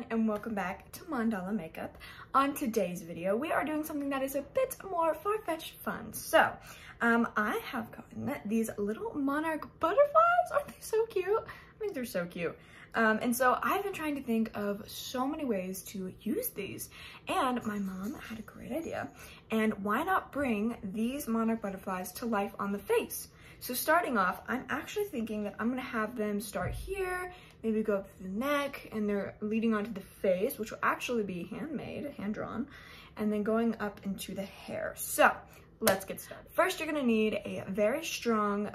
and welcome back to Mandala Makeup. On today's video, we are doing something that is a bit more far-fetched fun. So, I have gotten these little monarch butterflies. Aren't they so cute? I think they're so cute. And so I've been trying to think of so many ways to use these, and my mom had a great idea. And why not bring these monarch butterflies to life on the face? So starting off, I'm actually thinking that I'm gonna have them start here, maybe go up to the neck, and they're leading onto the face, which will actually be handmade, hand-drawn, and then going up into the hair. So let's get started. First, you're gonna need a very strong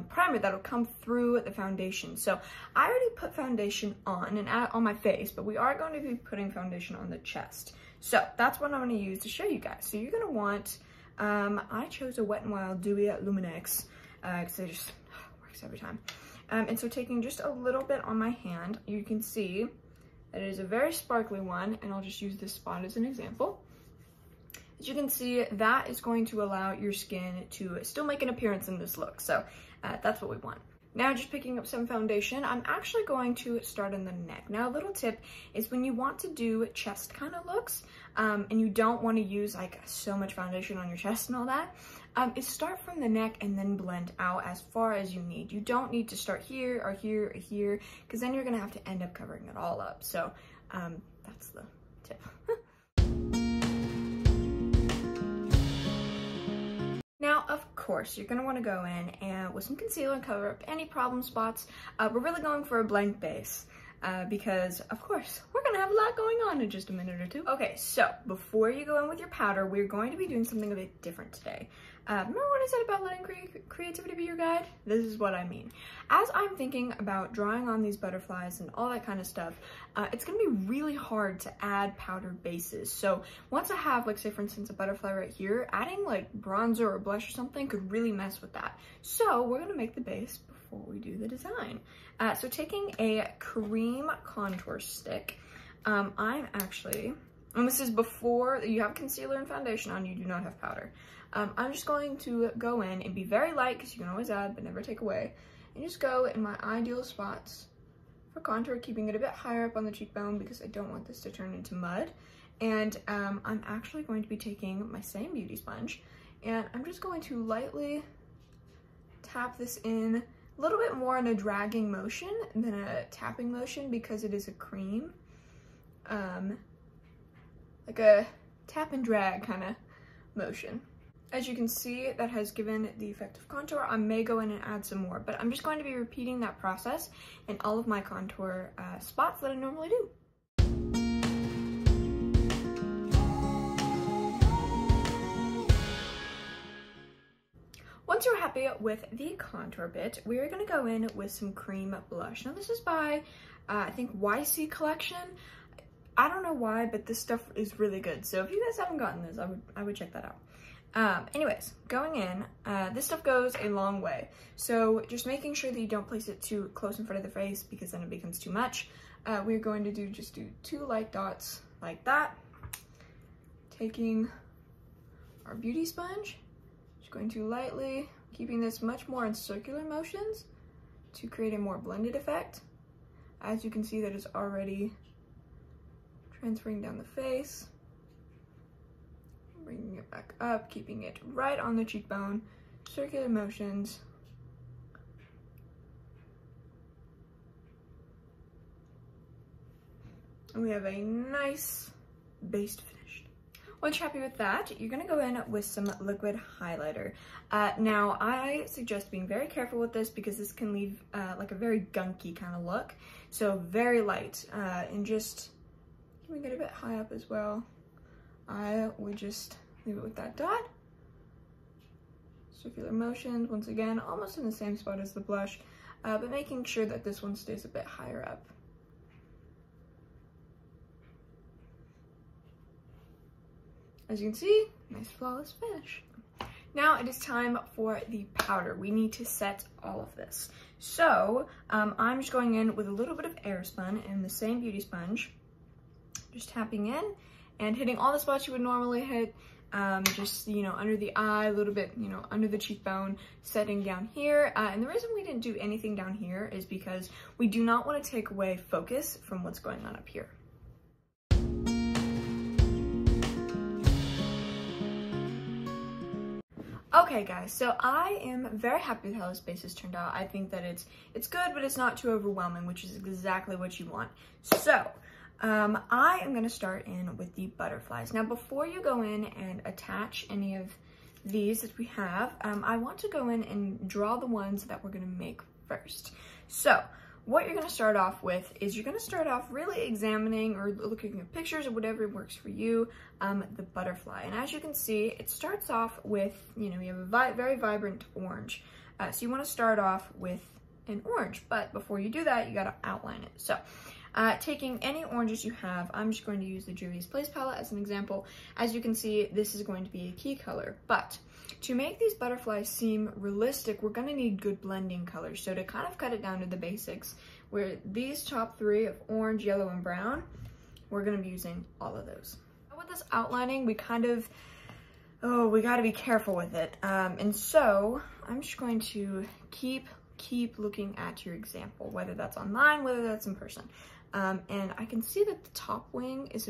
primer that'll come through the foundation. So I already put foundation on my face, but we are going to be putting foundation on the chest. So that's what I'm gonna use to show you guys. So you're gonna want, I chose a Wet n Wild Dewy Luminex, because it just works every time. And so taking just a little bit on my hand, you can see that it is a very sparkly one, and I'll just use this spot as an example. As you can see, that is going to allow your skin to still make an appearance in this look. So that's what we want. Now, just picking up some foundation, I'm actually going to start in the neck. Now, a little tip is when you want to do chest kind of looks, and you don't want to use like so much foundation on your chest and all that, is start from the neck and then blend out as far as you need. You don't need to start here or here or here, because then you're gonna have to end up covering it all up. So that's the tip. Now, of course, you're gonna wanna go in and with some concealer and cover up any problem spots. We're really going for a blank base because, of course, we're gonna have a lot going on in just a minute or two. Okay, so before you go in with your powder, we're going to be doing something a bit different today. Remember what I said about letting creativity be your guide? This is what I mean. As I'm thinking about drawing on these butterflies and all that kind of stuff, it's gonna be really hard to add powder bases. So once I have, like, say for instance, a butterfly right here, adding like bronzer or blush or something could really mess with that. So we're gonna make the base before we do the design. So taking a cream contour stick, I'm actually, and this is before you have concealer and foundation on, you do not have powder. I'm just going to go in and be very light, because you can always add but never take away, and just go in my ideal spots for contour, keeping it a bit higher up on the cheekbone because I don't want this to turn into mud. And I'm actually going to be taking my same beauty sponge, and I'm just going to lightly tap this in a little bit more in a dragging motion than a tapping motion, because it is a cream, like a tap and drag kind of motion. As you can see, that has given the effect of contour. I may go in and add some more, but I'm just going to be repeating that process in all of my contour spots that I normally do. Once you're happy with the contour bit, we're gonna go in with some cream blush. Now this is by, I think, YC Collection. I don't know why, but this stuff is really good. So if you guys haven't gotten this, I would check that out. Anyways, going in, this stuff goes a long way. So just making sure that you don't place it too close in front of the face, because then it becomes too much. We're going to do 2 light dots like that. Taking our beauty sponge, just going to lightly, keeping this much more in circular motions to create a more blended effect. As you can see, that is already transferring down the face. Bringing it back up, keeping it right on the cheekbone, circular motions. And we have a nice base finished. Once you're happy with that, you're gonna go in with some liquid highlighter. Now, I suggest being very careful with this, because this can leave like a very gunky kind of look. So very light, and just keeping it a bit high up as well. I would just leave it with that dot. Circular motions, once again, almost in the same spot as the blush, but making sure that this one stays a bit higher up. As you can see, nice flawless finish. Now it is time for the powder. We need to set all of this. So I'm just going in with a little bit of Airspun and the same beauty sponge, just tapping in and hitting all the spots you would normally hit, just, you know, under the eye, a little bit, you know, under the cheekbone, setting down here. And the reason we didn't do anything down here is because we do not want to take away focus from what's going on up here. Okay guys, so I am very happy with how this base has turned out. I think that it's good, but it's not too overwhelming, which is exactly what you want. So, I am gonna start in with the butterflies. Now, before you go in and attach any of these that we have, I want to go in and draw the ones that we're gonna make first. So, what you're gonna start off with is you're gonna start off really examining or looking at pictures or whatever works for you, the butterfly. And as you can see, it starts off with, you know, you have a very vibrant orange. So you wanna start off with an orange, but before you do that, you gotta outline it. So, taking any oranges you have, I'm just going to use the Juvia's Place palette as an example. As you can see, this is going to be a key color, but to make these butterflies seem realistic, we're gonna need good blending colors. So to kind of cut it down to the basics, where these top three of orange, yellow, and brown, we're gonna be using all of those. With this outlining, we kind of, we gotta be careful with it. And so I'm just going to keep looking at your example, whether that's online, whether that's in person. And I can see that the top wing is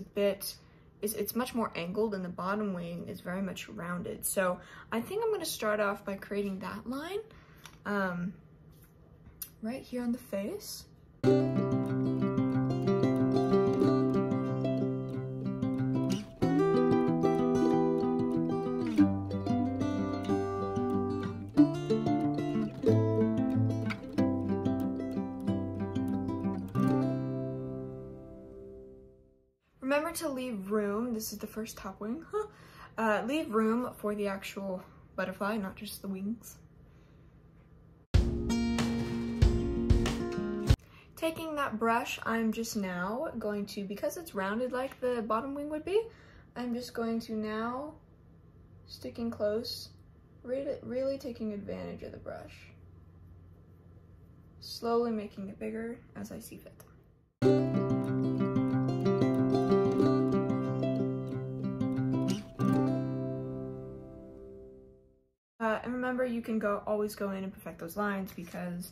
it's much more angled and the bottom wing is very much rounded. So I think I'm gonna start off by creating that line right here on the face. Remember to leave room, this is the first top wing, leave room for the actual butterfly, not just the wings. Taking that brush, I'm just now going to, because it's rounded like the bottom wing would be, I'm just going to now, sticking close, really taking advantage of the brush. Slowly making it bigger as I see fit. And remember, you can always go in and perfect those lines because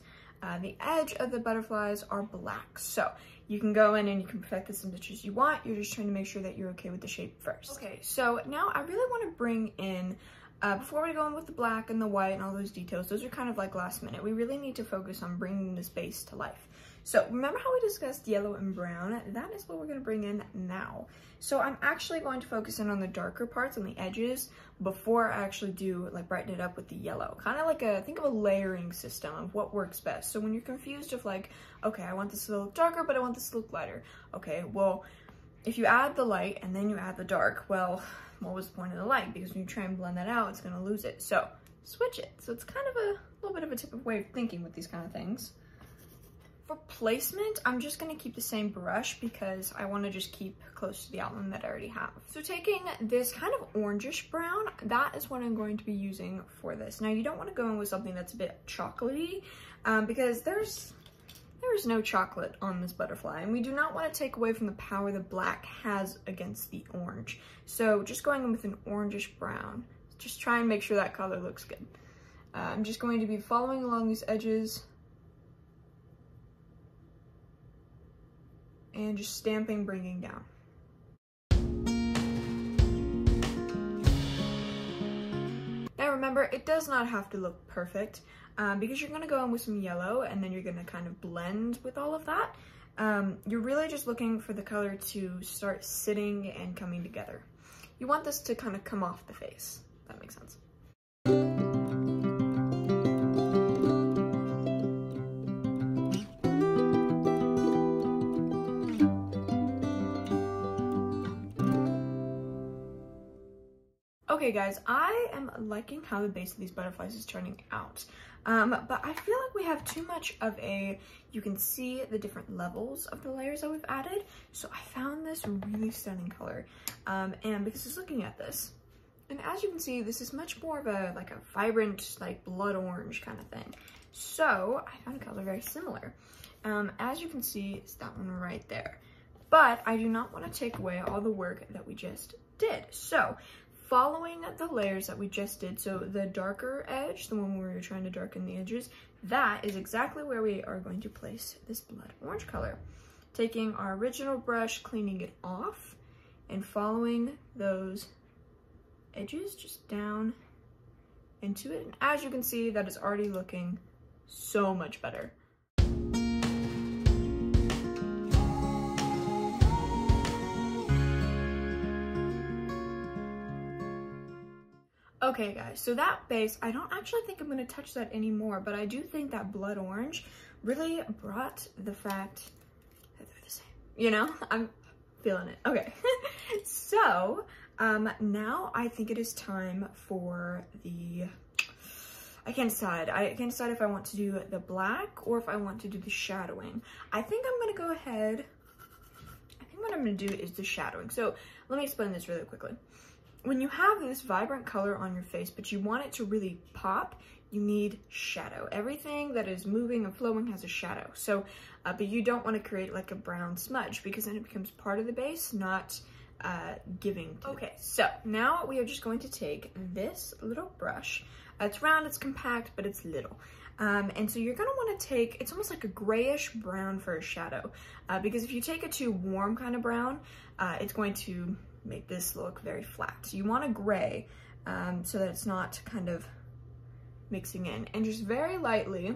the edge of the butterflies are black. So you can go in and you can perfect this as much as you want. You're just trying to make sure that you're okay with the shape first. Okay, so now I really want to bring in, before we go in with the black and the white and all those details, those are kind of like last minute. We really need to focus on bringing this base to life. So remember how we discussed yellow and brown? That is what we're going to bring in now. So I'm actually going to focus in on the darker parts on the edges before I actually do like brighten it up with the yellow. Kind of like think of a layering system of what works best. So when you're confused of like, okay, I want this to look darker, but I want this to look lighter. Okay, well, if you add the light and then you add the dark, well, what was the point of the light? Because when you try and blend that out, it's going to lose it. So switch it. So it's kind of a little bit of a typical way of thinking with these kind of things. For placement, I'm just going to keep the same brush because I want to just keep close to the outline that I already have. So taking this kind of orangish brown, that is what I'm going to be using for this. Now you don't want to go in with something that's a bit chocolatey because there is no chocolate on this butterfly, and we do not want to take away from the power the black has against the orange. So just going in with an orangish brown, just try and make sure that color looks good. I'm just going to be following along these edges and just stamping, bringing down. Now remember, it does not have to look perfect because you're gonna go in with some yellow and then you're gonna kind of blend with all of that. You're really just looking for the color to start sitting and coming together. You want this to kind of come off the face, if that makes sense. Okay guys, I am liking how the base of these butterflies is turning out, but I feel like we have too much of you can see the different levels of the layers that we've added, so I found this really stunning color, and because I was looking at this, and as you can see, this is much more of a vibrant, like blood orange kind of thing, so I found a color very similar. As you can see, it's that one right there, but I do not want to take away all the work that we just did, so following the layers that we just did, so the darker edge, the one where we were trying to darken the edges, that is exactly where we are going to place this blood orange color. Taking our original brush, cleaning it off, and following those edges just down into it. And as you can see, that is already looking so much better. Okay guys, so that base, I don't actually think I'm gonna touch that anymore, but I do think that blood orange really brought the fact that they're the same. You know, I'm feeling it. Okay, so now I think it is time for the, I can't decide if I want to do the black or if I want to do the shadowing. I think I'm gonna go ahead, I think what I'm gonna do is the shadowing. So let me explain this really quickly. When you have this vibrant color on your face, but you want it to really pop, you need shadow. Everything that is moving and flowing has a shadow. So, but you don't want to create like a brown smudge because then it becomes part of the base, not giving. Okay, so now we are just going to take this little brush. It's round, it's compact, but it's little. And so you're gonna wanna take, it's almost like a grayish brown for a shadow. Because if you take a too warm kind of brown, it's going to make this look very flat. So you want a gray so that it's not kind of mixing in. And just very lightly,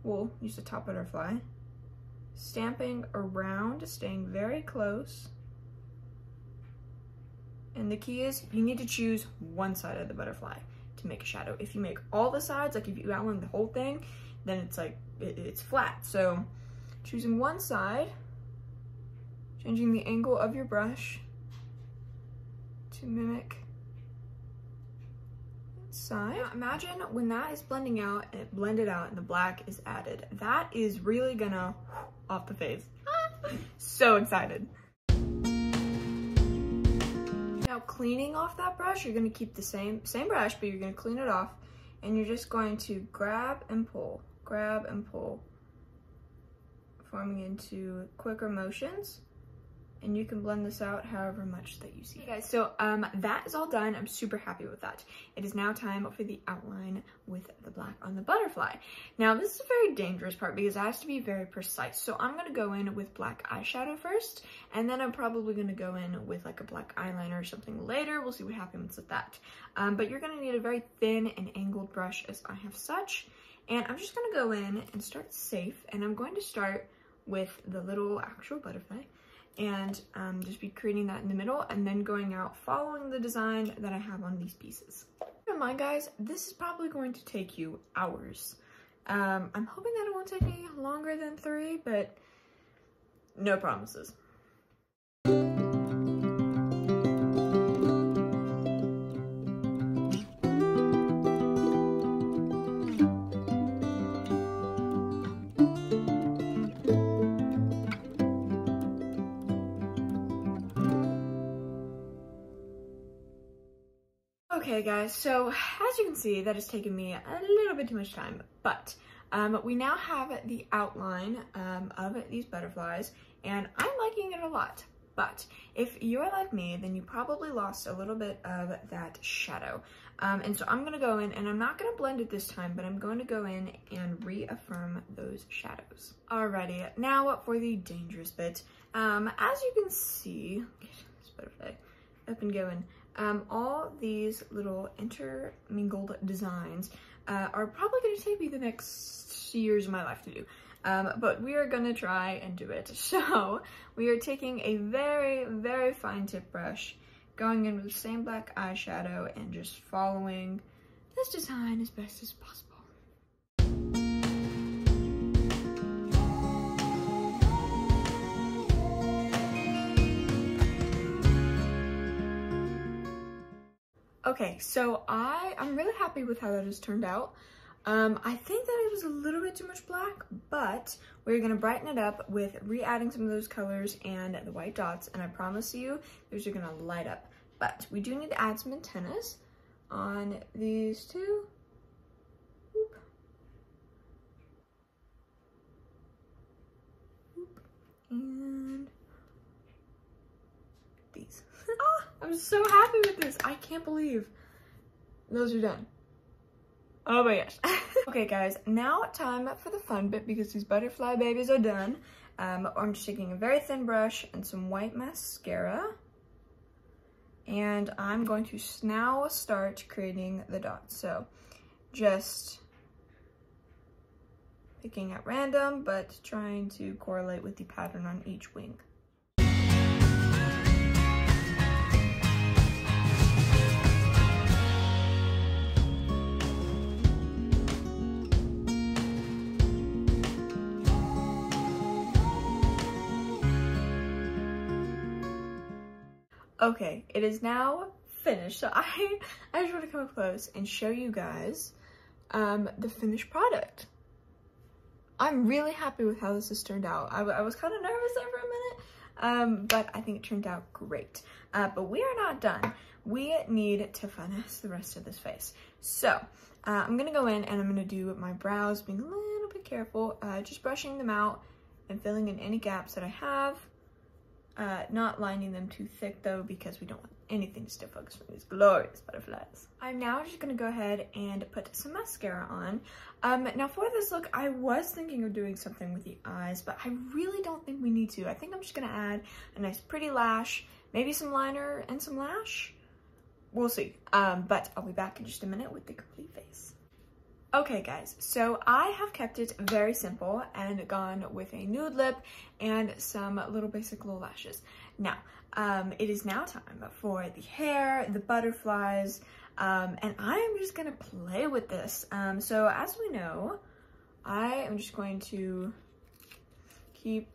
we'll use the top butterfly, stamping around, staying very close. And the key is you need to choose one side of the butterfly to make a shadow. If you make all the sides, like if you outline the whole thing, then it's like, it's flat. So choosing one side, changing the angle of your brush to mimic that side. Now imagine when that is blending out and it blended out and the black is added. That is really gonna off the face. So excited. Now cleaning off that brush, you're gonna keep the same brush, but you're gonna clean it off and you're just going to grab and pull, forming into quicker motions. And you can blend this out however much that you see. Okay guys, so that is all done. I'm super happy with that. It is now time for the outline with the black on the butterfly. Now this is a very dangerous part because it has to be very precise. So I'm gonna go in with black eyeshadow first, and then I'm probably gonna go in with like a black eyeliner or something later. We'll see what happens with that. But you're gonna need a very thin and angled brush as I have such. And I'm just gonna go in and start safe. And I'm going to start with the little actual butterfly. And just be creating that in the middle and then going out following the design that I have on these pieces. Keep in mind guys, this is probably going to take you hours. I'm hoping that it won't take me longer than 3, but no promises. Okay guys, so as you can see, that has taken me a little bit too much time, but we now have the outline of these butterflies, and I'm liking it a lot. But if you're like me, then you probably lost a little bit of that shadow. And so I'm gonna go in, and I'm not gonna blend it this time, but I'm going to go in and reaffirm those shadows. Alrighty, now for the dangerous bit. As you can see, this butterfly up and going. All these little intermingled designs are probably going to take me the next years of my life to do. But we are going to try and do it. So we are taking a very, very fine tip brush, going in with the same black eyeshadow and just following this design as best as possible. Okay, so I'm really happy with how that has turned out. I think that it was a little bit too much black, but we're gonna brighten it up with re-adding some of those colors and the white dots, and I promise you, those are gonna light up. But we do need to add some antennas on these two. Oop. Oop. And these. Ah, I'm so happy with this. I can't believe those are done. Oh my gosh. Okay guys, now time for the fun bit because these butterfly babies are done. I'm just taking a very thin brush and some white mascara. And I'm going to now start creating the dots. So just picking at random, but trying to correlate with the pattern on each wing. Okay, it is now finished, so I just want to come up close and show you guys the finished product. I'm really happy with how this has turned out. I was kind of nervous there for a minute, but I think it turned out great. But we are not done. We need to finesse the rest of this face. So I'm gonna go in and I'm gonna do my brows, being a little bit careful, just brushing them out and filling in any gaps that I have. Not lining them too thick though, because we don't want anything to still focus from these glorious butterflies. I'm now just gonna go ahead and put some mascara on. Now for this look, I was thinking of doing something with the eyes, but I really don't think we need to. I think I'm just gonna add a nice pretty lash, maybe some liner and some lash. We'll see. But I'll be back in just a minute with the complete face. Okay guys, so I have kept it very simple and gone with a nude lip and some little basic little lashes. Now, it is now time for the hair, the butterflies, and I am just gonna play with this. So as we know, I am just going to keep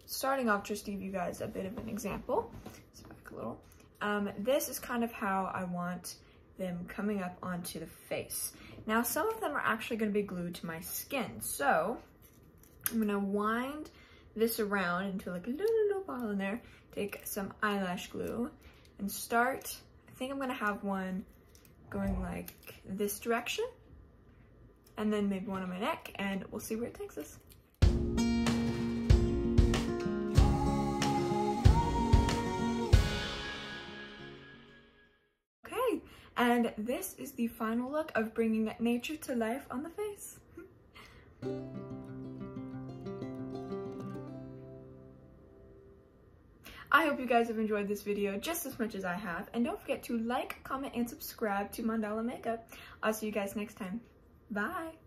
starting off just to give you guys a bit of an example. Let's back a little. This is kind of how I want them coming up onto the face. Now, some of them are actually going to be glued to my skin, so I'm going to wind this around into like a little ball in there, take some eyelash glue, and start. I think I'm going to have one going like this direction, and then maybe one on my neck, and we'll see where it takes us. And this is the final look of bringing nature to life on the face. I hope you guys have enjoyed this video just as much as I have. And don't forget to like, comment, and subscribe to Mandala Makeup. I'll see you guys next time. Bye!